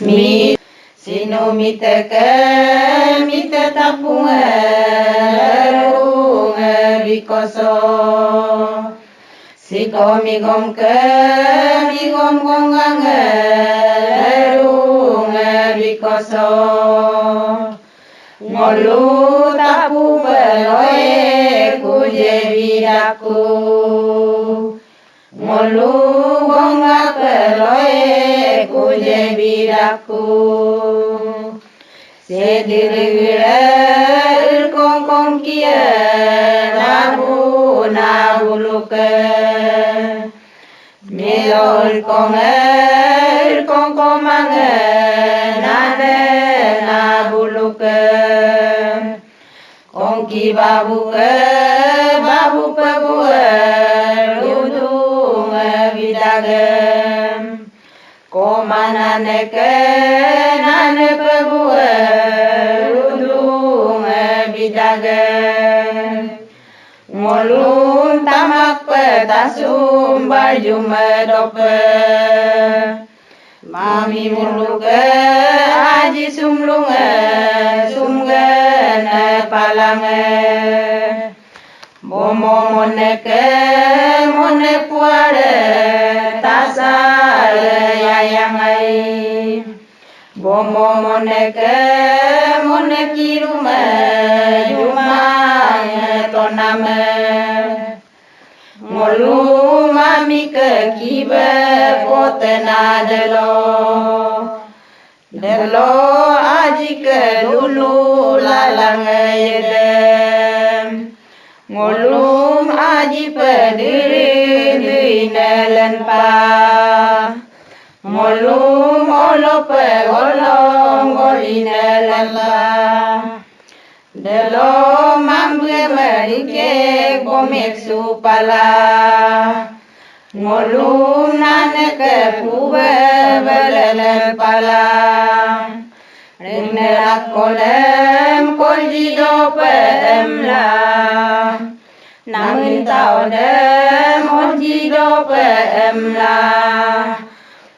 mi sino mita tapunga runga bikoso sikomi gom gonganga runga bikoso ngolu tapu beloe kuje bidaku ngolu gonga beloe kuje bidaku sedirigir kongkong kia nabuluke milol kongkong mange nane nabuluke kongki babu pebuke ludung bidagem komana neke nane pebuke ludung bidagem ngolun tamak petasum baju medope mami muluke aji sumlunge sumgene palange momo moneke mone puare tasale yayangai bomo moneke mone kirume yumane toname ngolu mami ke kibe potena delo aji ke lulu lalange yedem ngolum aji pediri nelen pa ngolum olope olong golinelen pa delo mambe merike komik supala ngolum nane ke pube belelen pala rinnerak kolem koljido pemla namin tao dem koljido pemla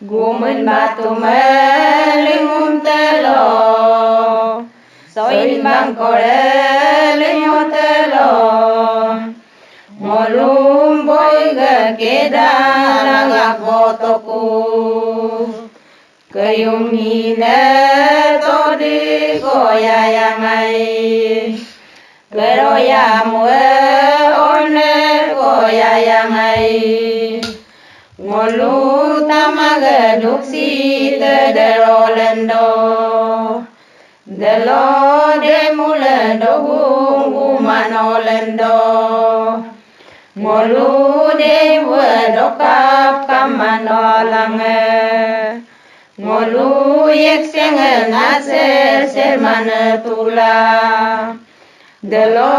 gumin batu melingum telo soin bang kore lingum telo ngolum boy gedang langak botoku kayung hine todi goyayangai keroya mue one goyayangai ngolu tamaga duksi tedero lendo delo demulendo gumano lendo ngolu dewe dokap kamano lange ngolu yek sengel naser sermane tula delo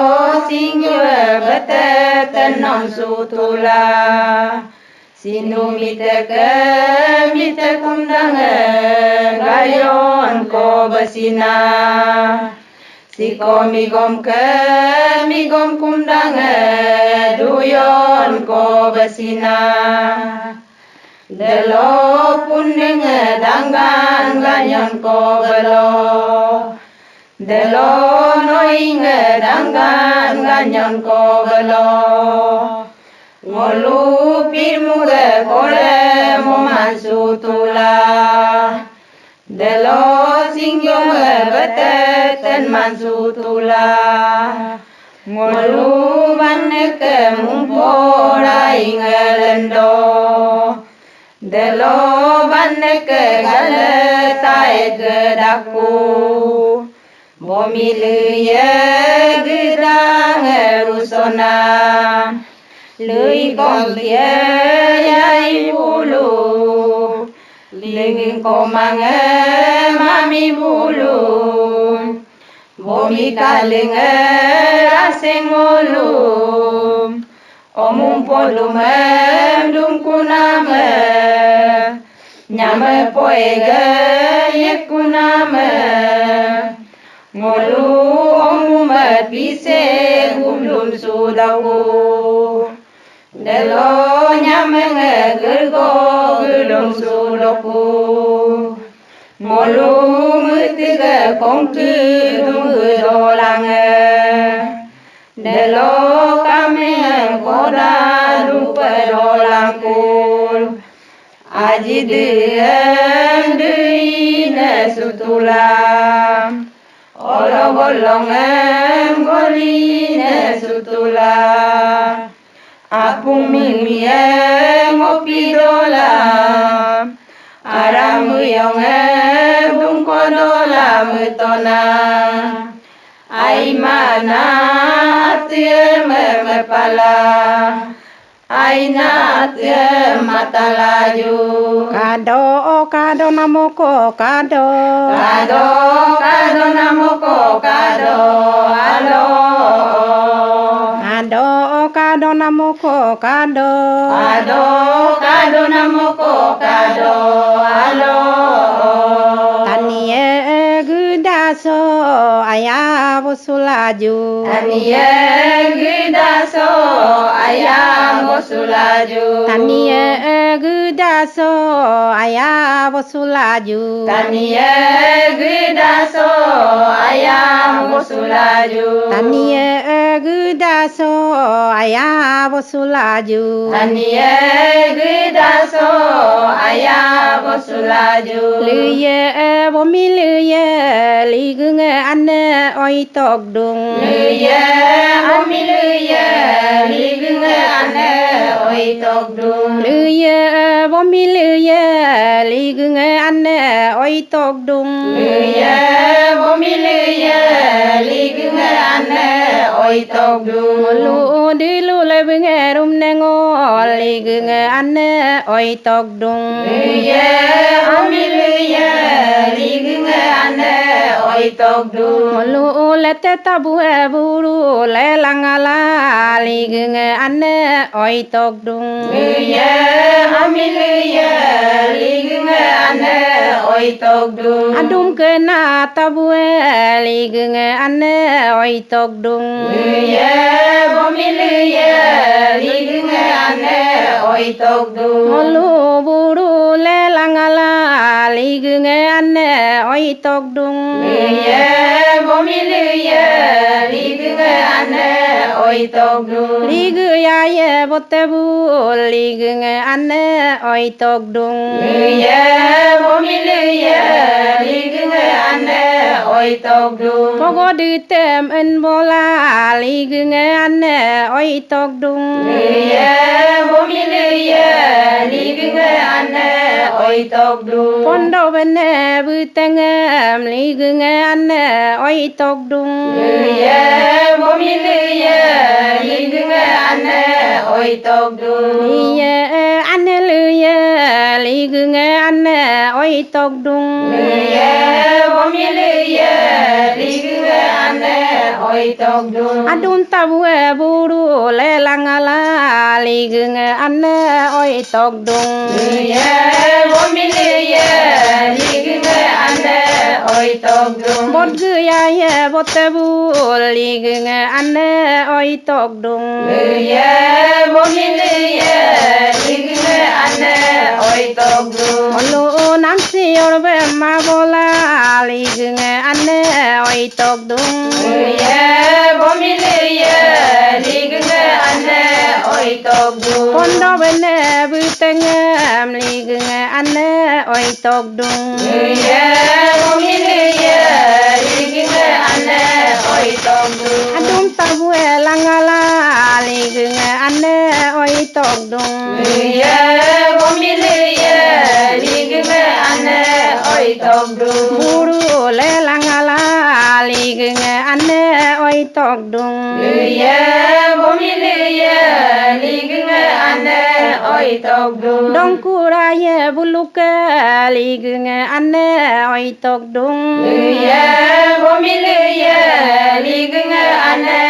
singwe bete tenon sutula sinu mite kumdange gayon ko besina sikomi gom kumdange duyon ko besina delo puninge danggan ganyon ko belo delo noinge danggan ganyon ko belo ngolu pirmuge kore momansu tula delo singyonge beteten mansu tula ngolu baneke mumpora ingelendo delo baneke galeta egedaku bomiliye gedang erusona lui con tia yai bulu lingin ko mange mami bulu bomi kalinge rasing ulu omum polume dum kuname nyame poege yekuname ngolu omume pise gumlum sudawu delo nyamenge gergo gulung suloku Molu mutiga kongki dungu dolang Delo kami koda lupa dolang kul Aji diem duina sutulam Olo golongem golina sutulam Apung mimiem opi dolam Aramu yongem dungko dolam utona Aimana atiem mepala Aina atiem matalaju Kado namoko kado Kado namoko kado Alo Kado namoko kado Kado namoko kado Alo Tanie gudaso ayah bosulaju Tanie gudaso ayah bosulaju Tanie gudaso ayah bosulaju Tanie gudaso ayah bosulaju Tanie gudaso ayah bosulaju Tanie gudaso ayah bosulaju Luye bomi luye ligung ane oi tok dung Luye bomi luye ligung ane oi tok dung Luye bomi luye ligung ane oi tok dung Luye bomi luye ligung ane oi tok dung Lu dilu lebeng rum nengol ligung ane oi tok dung Luye bomi luye ligung ane oi tok dung Lu lete tabu buru lelangala ligung ane oi tok dung Luye bomi luye ligung ane oi tok dung Adum kena tabu ligung ane oi tok dung Luye bomi luye ligung ane oi tok dung Lu buru lelangala ligung ane oi tok dung Luye bomi luye ligung ane oi tok dung Ligu ya ye botebu ligung ane oi tok dung Luye bomi luye ligung ane oi tok dung Pogo ditem en bola ligung ane oi tok dung Luye bomi luye ligung ane oi tok dung Pondo bene butengem ligung ane oi tok dung Luye bomi luye ligung ane oi tok dung Liye ane luye ligung ane oi tok dung Luye bomi luye ligung ane oi tok dung Adun tabu buru lelangala ligung ane oi tok dung Luye bomi luye ligung ane oi tok dung Bot gaya ye botebu ligung ane oi tok dung Luye bomi luye ligung ane oi tok dung Olu namsi orbe ma bola ligung ane oi tok dung Luye bomi luye ligung ane oi tok dung Pondo bene butengem ligung ane oi tok dung Luye bomi luye ligung ane oi tok dung Adum tabu langala ligung ane oi tok dung Luye bomi luye ligung ane oi tok dung Buru lelangala ligung ane oi tok dung Luye bomi luye ligung ane oi tok dung Dong kuraya buluke ligung ane oi tok dung Luye bomi luye ligung ane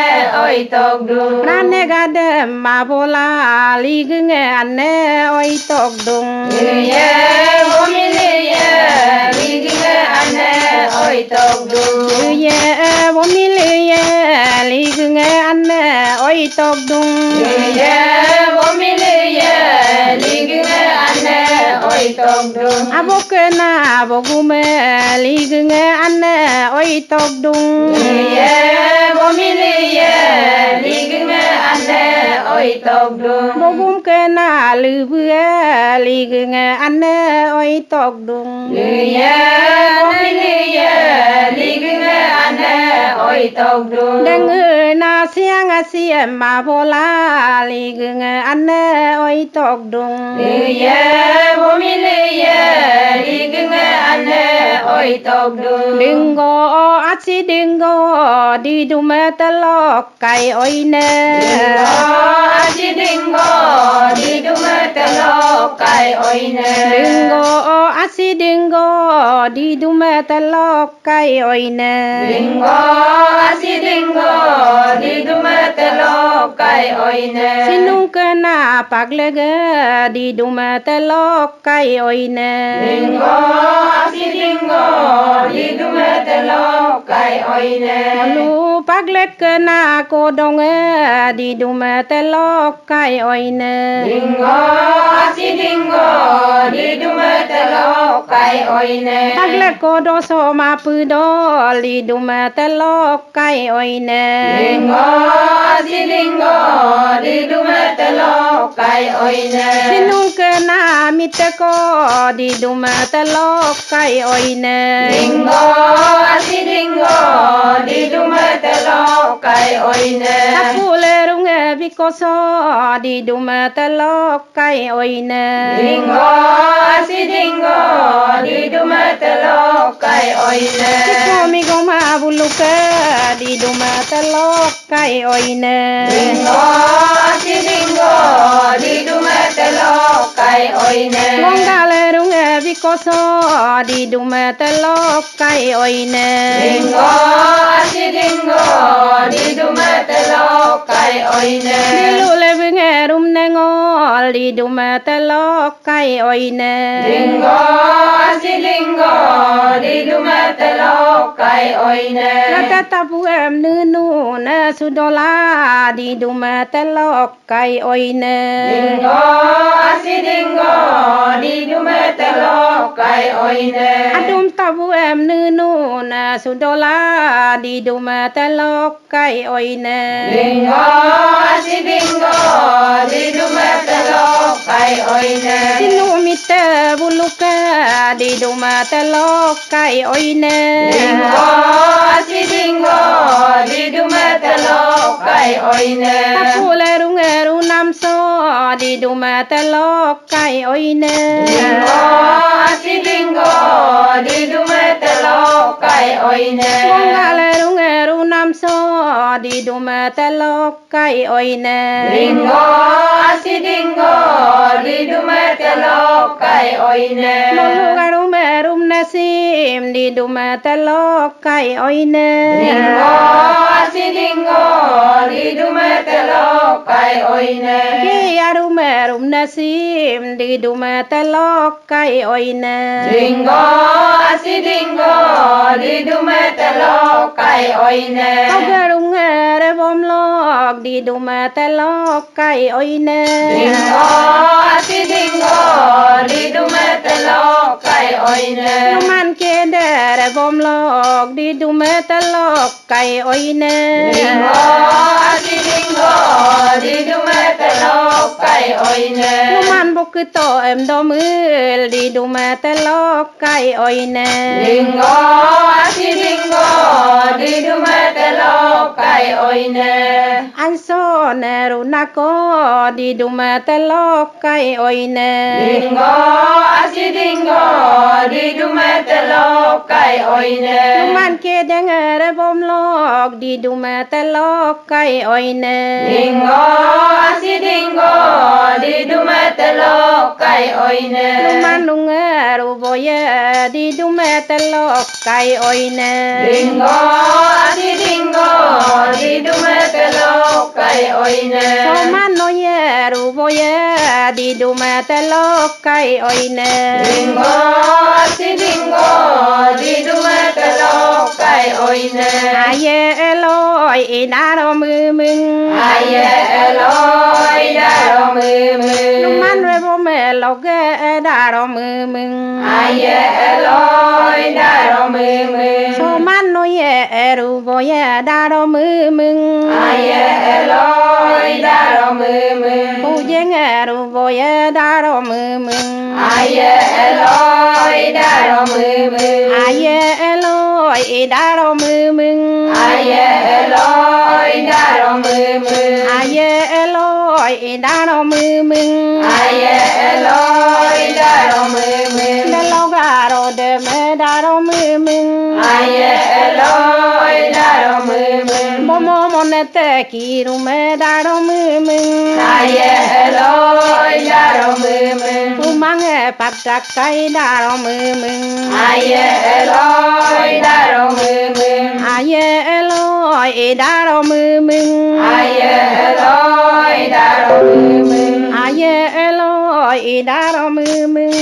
oi tok dung Rane gade ma bola ligung ane oi tok dung Luye bomi luye ligung ane oi tok dung Luye bomi luye ligung ane oi tok dung Luye bomi luye ligung ane oi tok dung Abokena abogume ลีกึงอันอ้อยตกดุง ye wo mi le ye li gung an ne oi tok du บ่บุมเกนาลือเบื่อลีกึงอันอ้อยตกดุง ye wo mi le ye li gung an ne oi tok du ดังนาเสียงเสียมาโบลาลีกึงอันอ้อยตกดุง ye wo mi le ye li gung an ne oi tok du ดึงโกอาชิดึงโกดีดูมาตลอกไก่อ้อยเน Aji dingo di duma telo kai oine ดึงโกอาชิดึงโกดีดูมาตลอกไก่อ้อยเน dingo aji dingo di duma telo kai oine สินุงเกนาปักเลกดีดูมาตลอกไก่อ้อยเน dingo aji dingo di duma telo kai oine ลูปักเล็กเกนาโกดงดีดูมาตลอกไก่อ้อยเน dingo aji dingo di duma telo kai oine ปักเล็กโกโดโซมาปือดอลีดูมาตลอกไก่อ้อยเน dingo aji dingo di duma telo kai oine สินุงเกนามิตะโกดีดูมาตลอกไก่อ้อยเน dingo aji dingo di duma telo kai oine ถ้าผู้เลรุงบิโกโซดีดูมาตลอกไก่อ้อยเน dingo aji dingo di duma telo kai oine โกมิโกมาบุลุกดีดูมาตลอกไก่อ้อยเน dingo aji dingo di duma telo kai oine มองกาเลรุงบิโกโซดีดูมาตลอกไก่อ้อยเน dingo aji dingo di duma telo kai oine ดิลูเลบิงรุมเนงอดีดูมาตลอกไก่อ้อยเน dingo aji dingo di duma telo kai oine ละตะตะปูเอ็มนือนูนะสุดอลาดีดูมาตลอกไก่อ้อยเน dingo aji dingo di duma telo kai oine อดุมตะปูเอ็มนือนูนะสุดอลาดีดูมาตลอกไก่อ้อยเน dingo aji dingo di duma telo kai oine สินูมิเตบุลุกดีดูมาตลอกไก่อ้อยเน dingo aji dingo di duma telo kai oine ตะปูเลรุงรุนำโซดีดูมาตลอกไก่อ้อยเน dingo aji dingo di duma telo kai oine มองกาเลรุงรุนำโซดีดูมาตลอกไก่อ้อยเน dingo aji dingo di duma telo kai oine มองลูกรุมรุมนาซิมดีดูมาตลอกไก่อ้อยเน dingo aji dingo di duma telo kai oine เกียรุมรุมนาซิมดีดูมาตลอกไก่อ้อยเน dingo aji dingo di duma telo kai oine เขากรุงเรบอมลอกดีดูมาตลอกไก่อ้อยเน dingo aji dingo di duma telo kai oine ลูกมันเกเดเรบอมลอกดีดูมาตลอกไก่อ้อยเน dingo aji dingo di duma telo kai oine ลูกมันบุกคือโตเอ็มดอมือดีดูมาตลอกไก่อ้อยเน dingo aji dingo di duma telo kai oine อันโซเนรุนักโกดีดูมาตลอกไก่อ้อยเน dingo aji dingo di duma telo kai oine ลูกมันเกเดงเรบอมลอกดีดูมาตลอกไก่อ้อยเน dingo aji dingo di duma telo kai oine ลูกมันลุงรูบอยดีดูมาตลอกไก่อ้อยเน dingo aji dingo di duma telo kai oine โซมันโนเยรูบอยดีดูมาตลอกไก่อ้อยเน dingo aji dingo di duma telo kai oine อาเยลอยอีดารอมือมึง aye eloi daro mu mu ลูกมันเรบอมลอกดารอมือมึง aye eloi daro ru boya da ro mu mừng Aye loi da ro mu mừng Phu giang ru boya da ro mu mừng Aye loi da ro mu mừng Aye loi da ro mu mừng Aye loi da ro mu mừng Aye loi da ro mu mừng Aye loi da ro mu mừng Da lo ga ro de me da ro mu mừng Aye loi da ro mu mừng Mo mo mo ne te ki ru me da ro mu mừng Aye loi da ro mu mừng Phu mang pat ta kai da ro mu mừng Aye loi da ro mu mừng Aye loi da ro mu mừng Aye loi da ro mu mừng Aye loi da ro mu mừng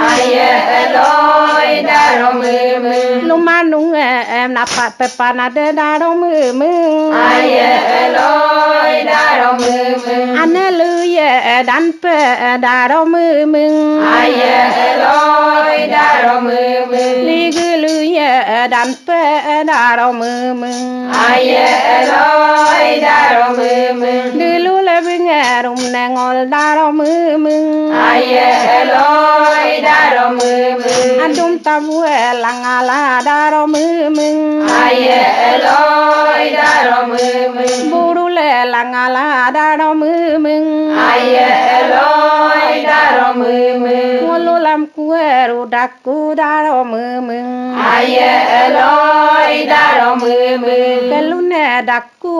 Aye loi da ro mu mừng Lu ma nung em na pat pe pa na de da ro mu mừng Aye loi da ro mu mừng Ane lu ye dan pe da ro mu mừng Aye loi da ro mu mừng Li gu lu ye dan pe da ro mu mừng Aye loi da ro mu mừng Đi lu le bing rum ne ngol da ro mu mừng Aye loi da ro mu mừng Adum ta bu lang ala da ro mu mừng Aye loi da ro mu mừng Buru le lang ala da ro mu mừng Aye loi da ro mu mừng Ngolu lam ku ru dak ku da ro mu mừng Aye loi da ro mu mừng Pelu ne dak ku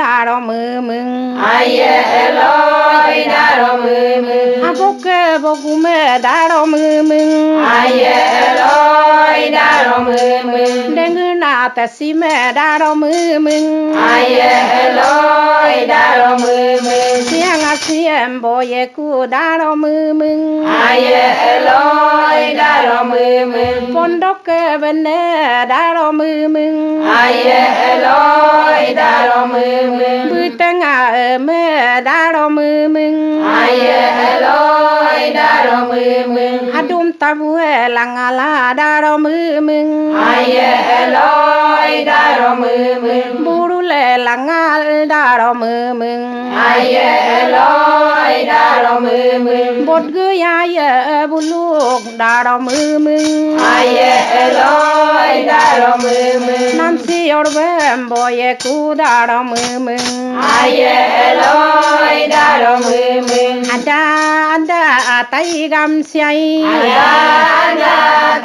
da ro mu mừng Aye loi da ro mu mừng Aboke bogu me da ro mu mừng Aye loi da ro mu mừng Dengu na ta si me da ro mu mừng Aye loi da ro mu mừng Siang a siem boye ku da ro mu mừng Aye loi da ro mu mừng Pondok ke bene da ro mu mừng Aye loi da ro mu mừng Bu tanga me da ro mu mừng Aye loi da ro mu mừng Adum tabu lang ala da ro mu mừng Aye loi da ro mu mừng Buru le lang al da ro mu mừng Aye loi da ro mu mừng Bột gu ya ye buluk da ro mu mừng Aye loi da ro mu mừng Nam si or bem boye ku da ro mu mừng Aye loi da ro mu mừng Ada tai gam siai Ada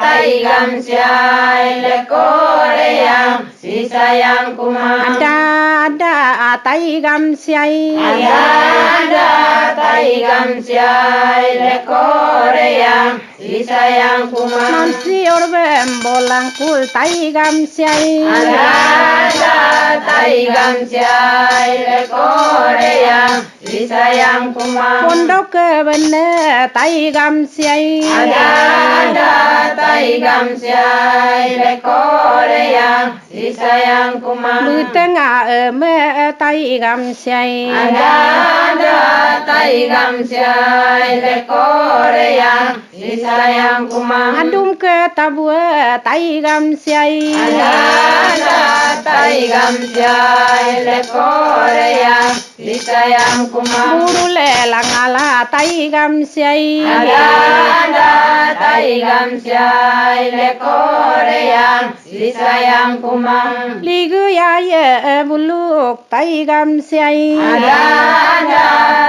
tai gam siai le koreang si sayang kuma Ada tai gam siai Ada tai gam siai le koreang si sayang kuma Nam si or bem bolang kul tai gam siai Ada tai gam siai le koreang si sayang kuma Pondok ke bene tai gam siai Ada tai gam siai le koreang si sayang kuma Bu tengah me tai gam siai Ada tai gam siai le koreang si sayang kuma Adum ke tabu tai gam siai Ada tai gam siai le koreang si sayang kuma Buru le lang ala tai gam siai Ada tai gam siai le koreang si sayang kuma Ligu ya ye buluk tai gam siai Ada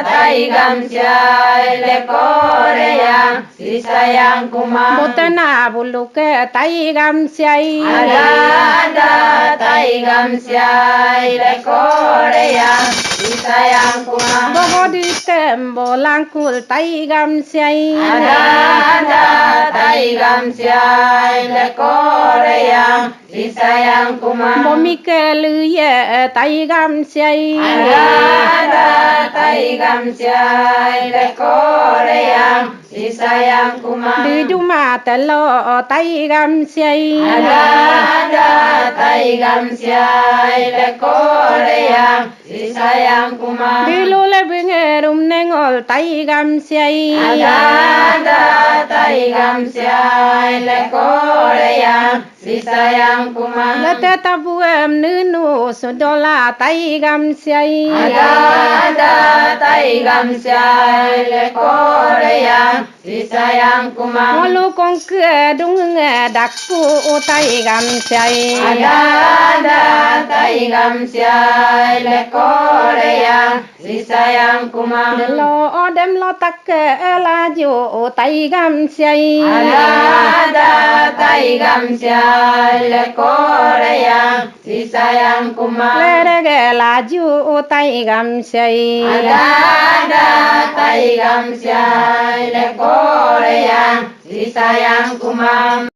tai gam siai le koreang si sayang kuma Botana buluk tai gam siai Ada tai gam siai le koreang si sayang kuma Bogo di tembo langkul tai gam siai Ada tai gam siai le koreang si sayang kuma Bomi ke lu ye tai gam siai Ada tai gam siai le koreang si sayang kuma Di duma telo tai gam siai Ada tai gam siai le koreang si sayang kuma Di lu le bingerum nengol tai gam siai Ada tai gam siai le koreang si sayang kumam. Lete tabu nunu sudola tai gam siai. Ada tai gam siai le korea si sayang kumam. Walu kong ke dung dakku tai gam siai. Ada tai gam siai le korea si sayang kumam. Lo odem lo tak laju tai gam siai. Ada tai gam siai le korea si sayang kumam. Lerege laju tai gam siai. Ada tai gam siai le korea si sayang kumam.